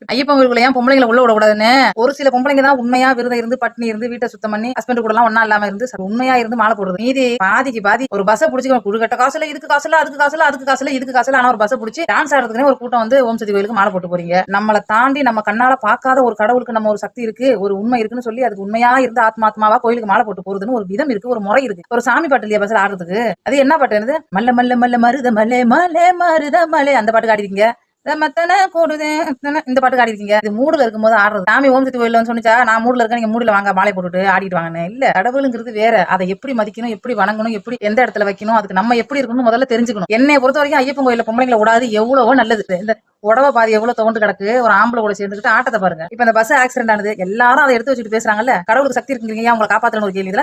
ஐயப்பன் கோயிலுக்குள்ள ஏன் பொம்பளைங்களை உள்ள விடக்கூடாதுன்னு ஒரு சில பொம்பளைங்க தான் உண்மையா விரதம் இருந்து பட்டினி இருந்து வீட்டை சுத்தம் பண்ணி ஹஸ்பண்ட் கூட எல்லாம் ஒன்னா இல்லாம இருந்து உண்மையா இருந்து மாலை போடுறது. மீதி பாதிக்கு பாதி ஒரு பஸ் பிடிச்சி குடுக்கட்ட காசுல இதுக்கு காசுல அதுக்கு காசுல அதுக்கு காசுல இதுக்கு காசுல ஆனா ஒரு பஸ் பிடிச்சி டான்ஸ் ஆடுறதுக்குன்னு ஒரு கூட்டம் வந்து ஓம் சக்தி கோயிலுக்கு மாலை போட்டு போறீங்க. நம்மளை தாண்டி நம்ம கண்ணால பார்க்காத ஒரு கடவுளுக்கு நம்ம ஒரு சக்தி இருக்கு ஒரு உண்மை இருக்குன்னு சொல்லி அதுக்கு உண்மையா இருந்து ஆத்மாத்மாவா கோயிலுக்கு மாலை போட்டு போறதுன்னு ஒரு விதம் இருக்கு ஒரு முறை இருக்கு. ஒரு சாமி பாட்டு இல்லையா பஸ்ல ஆடுறதுக்கு அது என்ன பாட்டு என்னது மல்ல மல்ல மல்ல மருத மலே மலே மருத மலே அந்த பாட்டுக்கு ஆடிருக்கீங்க. இந்த பாட்டுக்கு ஆடிருக்கீங்க. இது மூடுல இருக்கும்போது ஆடுறது. சாமி ஓம் சக்தி கோயில்ல சொன்னிச்சா நான் மூடுல இருக்கேன் நீங்க மூடுல வாங்க மாலை போட்டுட்டு ஆடிட்டு வாங்கன்னு இல்ல. கடவுளுங்கிறது வேற. அதை எப்படி மதிக்கணும் எப்படி வணங்கணும் எப்படி எந்த இடத்துல வைக்கணும் அதுக்கு நம்ம எப்படி இருக்கணும் முதல்ல தெரிஞ்சுக்கணும். என்னை பொறுத்த வரைக்கும் ஐயப்பன் கோயில பொம்பளைங்களை விடாது எவ்வளவோ நல்லது. இந்த உடவை பாதி எவ்வளவு தோண்டு கிடக்கு ஒரு ஆம்பளை கூட சேர்ந்துட்டு ஆட்டத்தை பாருங்க. இப்ப இந்த பஸ் ஆக்சிடென்ட் ஆனது எல்லாரும் அதை எடுத்து வச்சுட்டு பேசுறாங்கல்ல கடவுளுக்கு சக்தி இருக்குங்க உங்களை காப்பாத்தணும் ஒரு கேள்வி.